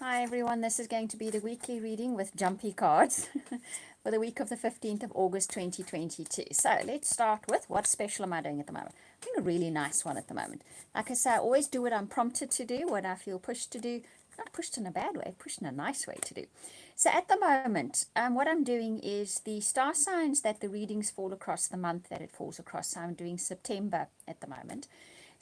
Hi everyone, this is going to be the weekly reading with jumpy cards for the week of the 15th of August 2022. So let's start with what special am I doing at the moment? I'm doing a really nice one at the moment. Like I say, I always do what I'm prompted to do, what I feel pushed to do. Not pushed in a bad way, pushed in a nice way to do. So at the moment, what I'm doing is the star signs that the readings fall across the month that it falls across. So I'm doing September at the moment.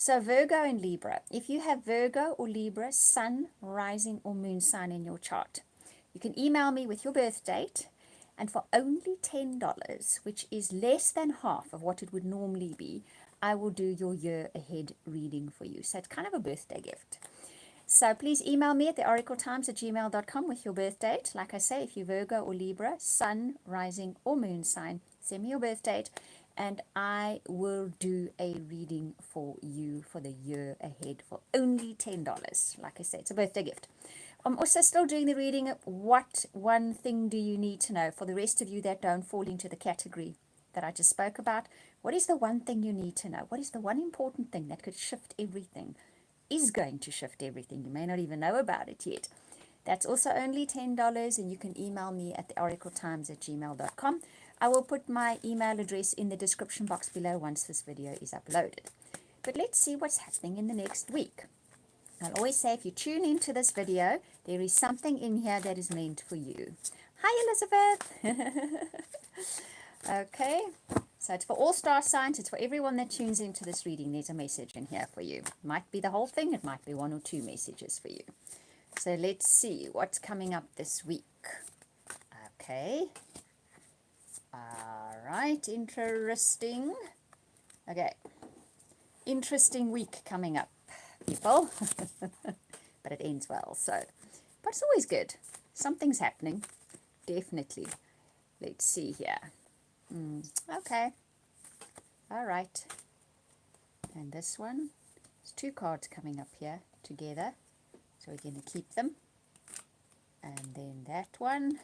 So Virgo and Libra, if you have Virgo or Libra, sun, rising or moon sign in your chart, you can email me with your birth date, and for only $10, which is less than half of what it would normally be, I will do your year ahead reading for you. So it's kind of a birthday gift. So please email me at theoracletimes@gmail.com with your birth date. Like I say, if you're Virgo or Libra, sun, rising or moon sign, send me your birth date and I will do a reading for you for the year ahead for only $10. Like I say, it's a birthday gift. I'm also still doing the reading of what one thing do you need to know for the rest of you that don't fall into the category that I just spoke about. What is the one thing you need to know? What is the one important thing that could shift everything? Is going to shift everything. You may not even know about it yet. That's also only $10, and you can email me at theoracletimes@gmail.com. I will put my email address in the description box below once this video is uploaded. But let's see what's happening in the next week. I'll always say if you tune into this video, there is something in here that is meant for you. Hi, Elizabeth. Okay, so it's for all star signs. It's for everyone that tunes into this reading. There's a message in here for you. It might be the whole thing. It might be one or two messages for you. So let's see what's coming up this week. Okay. All right. Interesting. Okay. Interesting week coming up, people. But it ends well. So, but it's always good. Something's happening. Definitely. Let's see here. Okay. All right. And this one. There's two cards coming up here together. So we're going to keep them. And then that one.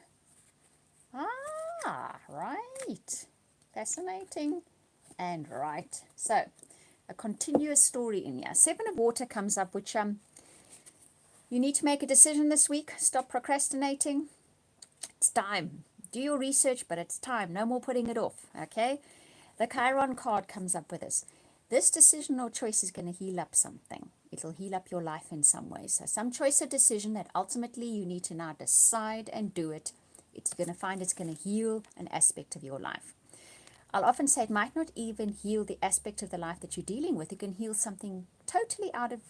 Ah, right. Fascinating. And right. So, a continuous story in here. Seven of Water comes up, which you need to make a decision this week. Stop procrastinating. It's time. Do your research, but it's time. No more putting it off, okay? The Chiron card comes up with this. This decision or choice is going to heal up something. It'll heal up your life in some way. So some choice or decision that ultimately you need to now decide and do it. It's going to find it's going to heal an aspect of your life. I'll often say it might not even heal the aspect of the life that you're dealing with. It can heal something totally out of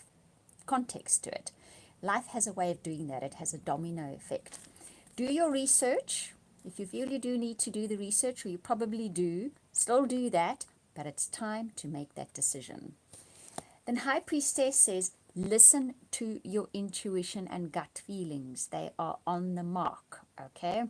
context to it. Life has a way of doing that. It has a domino effect. Do your research. If you feel you do need to do the research, or you probably do, still do that, but it's time to make that decision. Then High Priestess says, listen to your intuition and gut feelings. They are on the mark, okay?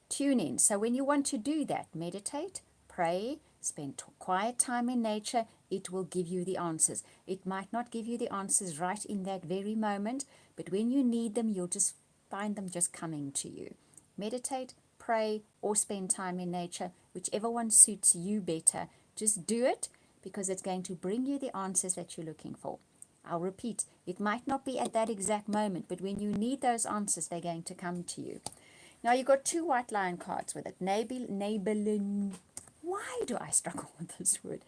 Tune in. So when you want to do that, meditate, pray, spend quiet time in nature, it will give you the answers. It might not give you the answers right in that very moment, but when you need them, you'll just find them just coming to you. Meditate, pray, or spend time in nature, whichever one suits you better. Just do it because it's going to bring you the answers that you're looking for. I'll repeat, it might not be at that exact moment, but when you need those answers, they're going to come to you. Now you've got two white lion cards with it. Why do I struggle with this word?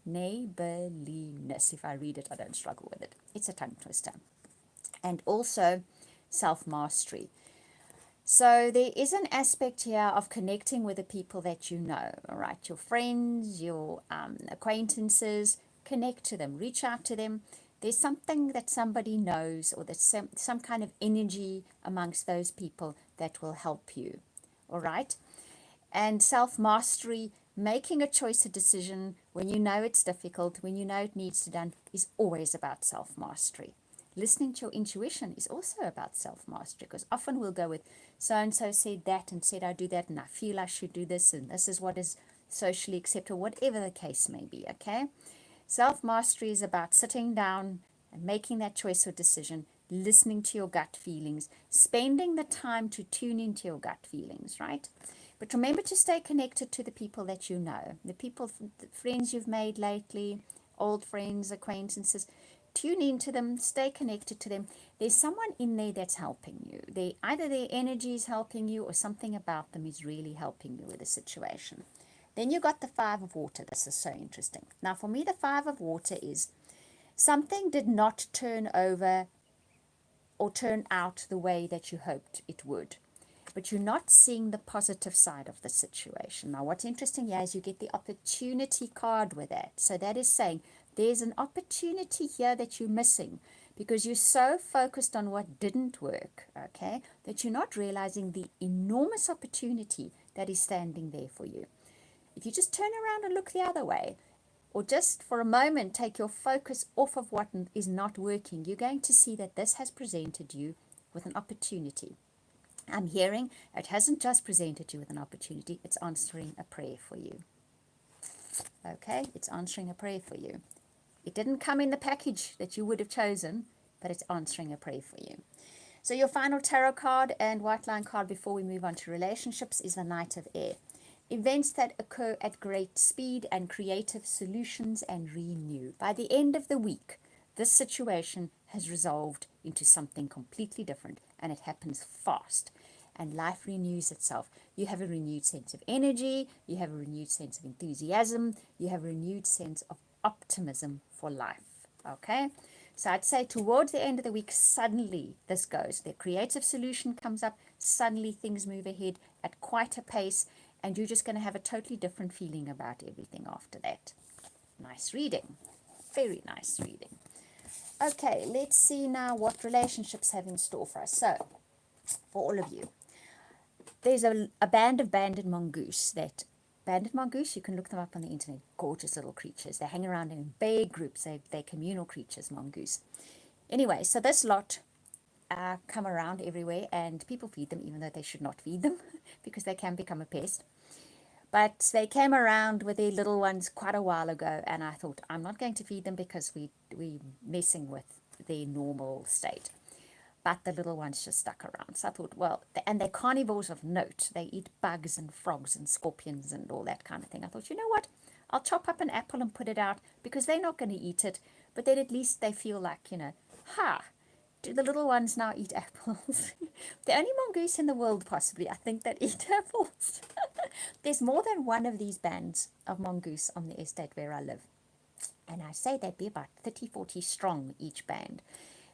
Neighborliness. If I read it, I don't struggle with it. It's a tongue twister. And also self-mastery. So there is an aspect here of connecting with the people that you know, all right? Your friends, your acquaintances, connect to them, reach out to them. There's something that somebody knows, or there's some kind of energy amongst those people that will help you, all right? And self-mastery, making a choice, a decision, when you know it's difficult, when you know it needs to be done, is always about self-mastery. Listening to your intuition is also about self-mastery, because often we'll go with so-and-so said that and said I do that and I feel I should do this and this is what is socially acceptable, whatever the case may be, okay? Self-mastery is about sitting down and making that choice or decision, listening to your gut feelings, spending the time to tune into your gut feelings, right? But remember to stay connected to the people that you know, the people, the friends you've made lately, old friends, acquaintances. tune into them, stay connected to them. There's someone in there that's helping you. Either their energy is helping you or something about them is really helping you with the situation. Then you got the Five of Water. This is so interesting. Now, for me, the Five of Water is something did not turn over or turn out the way that you hoped it would. But you're not seeing the positive side of the situation. Now, what's interesting here is you get the opportunity card with that. So that is saying there's an opportunity here that you're missing because you're so focused on what didn't work, okay, that you're not realizing the enormous opportunity that is standing there for you. If you just turn around and look the other way, or just for a moment take your focus off of what is not working, you're going to see that this has presented you with an opportunity. I'm hearing it hasn't just presented you with an opportunity, it's answering a prayer for you. Okay, it's answering a prayer for you. It didn't come in the package that you would have chosen, but it's answering a prayer for you. So your final tarot card and white line card before we move on to relationships is the Knight of Air. Events that occur at great speed and creative solutions and renew. By the end of the week, this situation has resolved into something completely different and it happens fast. And life renews itself. You have a renewed sense of energy, you have a renewed sense of enthusiasm, you have a renewed sense of optimism for life. Okay? So I'd say towards the end of the week, suddenly this goes. The creative solution comes up, suddenly things move ahead at quite a pace, and you're just going to have a totally different feeling about everything after that. Nice reading. Very nice reading. Okay, let's see now what relationships have in store for us. So, for all of you, there's a band of banded mongoose. Banded mongoose, you can look them up on the internet. Gorgeous little creatures. They hang around in big groups. They're communal creatures, mongoose. Anyway, so this lot come around everywhere, and people feed them, even though they should not feed them, because they can become a pest. But they came around with their little ones quite a while ago, and I thought, I'm not going to feed them because we're messing with their normal state. But the little ones just stuck around. So I thought, well, and they're carnivores of note. They eat bugs and frogs and scorpions and all that kind of thing. I thought, you know what? I'll chop up an apple and put it out because they're not going to eat it. But then at least they feel like, do the little ones now eat apples? The only mongoose in the world, possibly, I think, that eat apples. There's more than one of these bands of mongoose on the estate where I live. And I say they'd be about 30, 40 strong each band.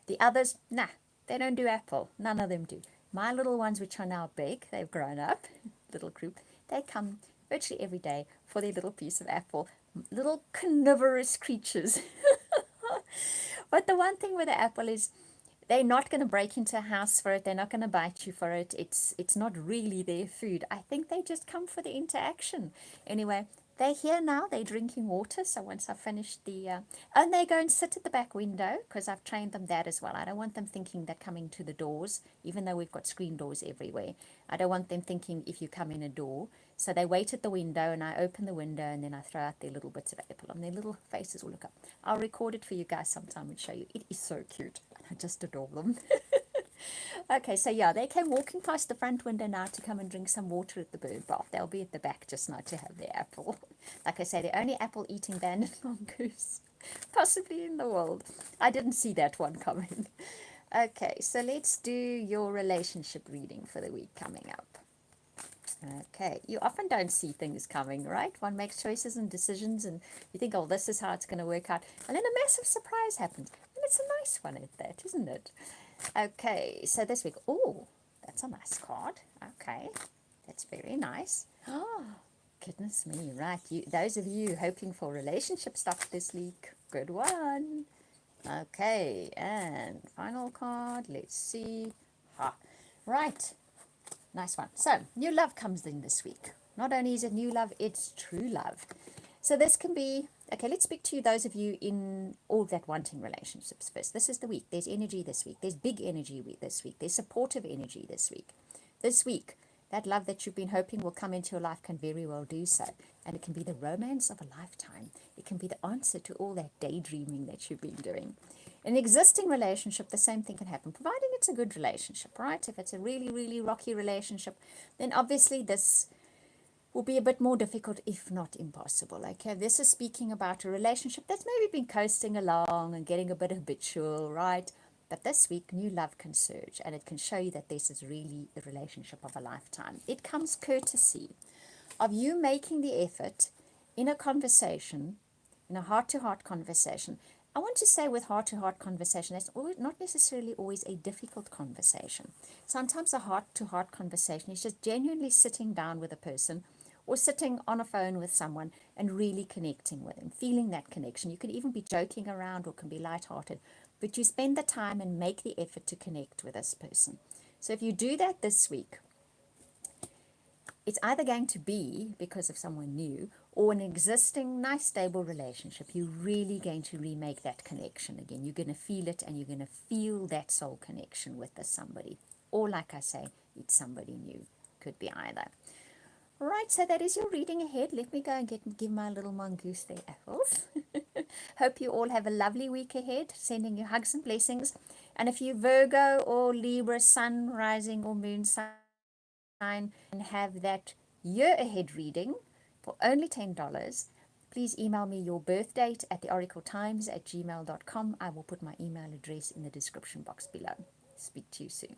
The others, nah, they don't do apple. None of them do. My little ones, which are now big, they've grown up, little group, they come virtually every day for their little piece of apple. Little carnivorous creatures. But the one thing with the apple is they're not going to break into a house for it. They're not going to bite you for it. It's not really their food. I think they just come for the interaction. Anyway, they're here now. They're drinking water. So once I've finished and they go and sit at the back window because I've trained them that as well. I don't want them thinking they're coming to the doors, even though we've got screen doors everywhere. I don't want them thinking if you come in a door. So they wait at the window, and I open the window, and then I throw out their little bits of apple, and their little faces will look up. I'll record it for you guys sometime and show you. It is so cute. I just adore them. Okay, so yeah, they came walking past the front window now to come and drink some water at the bird bath. They'll be at the back just now to have their apple. Like I say, the only apple-eating banded mongoose possibly in the world. I didn't see that one coming. Okay, so let's do your relationship reading for the week coming up. Okay, you often don't see things coming, right? One makes choices and decisions and you think, oh, this is how it's going to work out. And then a massive surprise happens. And it's a nice one at that, isn't it? Okay, so this week, oh, that's a nice card. Okay, that's very nice. Oh, goodness me, right. Those of you hoping for relationship stuff this week, good one. Okay, and final card, let's see. Right. Nice one. So, new love comes in this week. Not only is it new love, it's true love. So this can be, okay, let's speak to those of you in all that wanting relationships first. This is the week. There's energy this week. There's big energy this week. There's supportive energy this week. This week, that love that you've been hoping will come into your life can very well do so. And it can be the romance of a lifetime. It can be the answer to all that daydreaming that you've been doing. In an existing relationship, the same thing can happen, providing it's a good relationship, right? If it's a really, really rocky relationship, then obviously this will be a bit more difficult, if not impossible. Okay, this is speaking about a relationship that's maybe been coasting along and getting a bit habitual, right? But this week, new love can surge, and it can show you that this is really a relationship of a lifetime. It comes courtesy of you making the effort in a conversation, in a heart-to-heart conversation. I want to say with heart-to-heart conversation, that's not necessarily always a difficult conversation. Sometimes a heart-to-heart conversation is just genuinely sitting down with a person or sitting on a phone with someone and really connecting with them, feeling that connection. You can even be joking around or can be lighthearted, but you spend the time and make the effort to connect with this person. So if you do that this week, it's either going to be because of someone new or an existing nice stable relationship. You're really going to remake that connection again. You're going to feel it, and you're going to feel that soul connection with this somebody. Or like I say, it's somebody new. Could be either. Right, so that is your reading ahead. Let me go and give my little mongoose their apples. Hope you all have a lovely week ahead. Sending you hugs and blessings. And if you Virgo or Libra, sun, rising or moon sign, and have that year ahead reading for only $10, please email me your birth date at theoracletimes@gmail.com. I will put my email address in the description box below. Speak to you soon.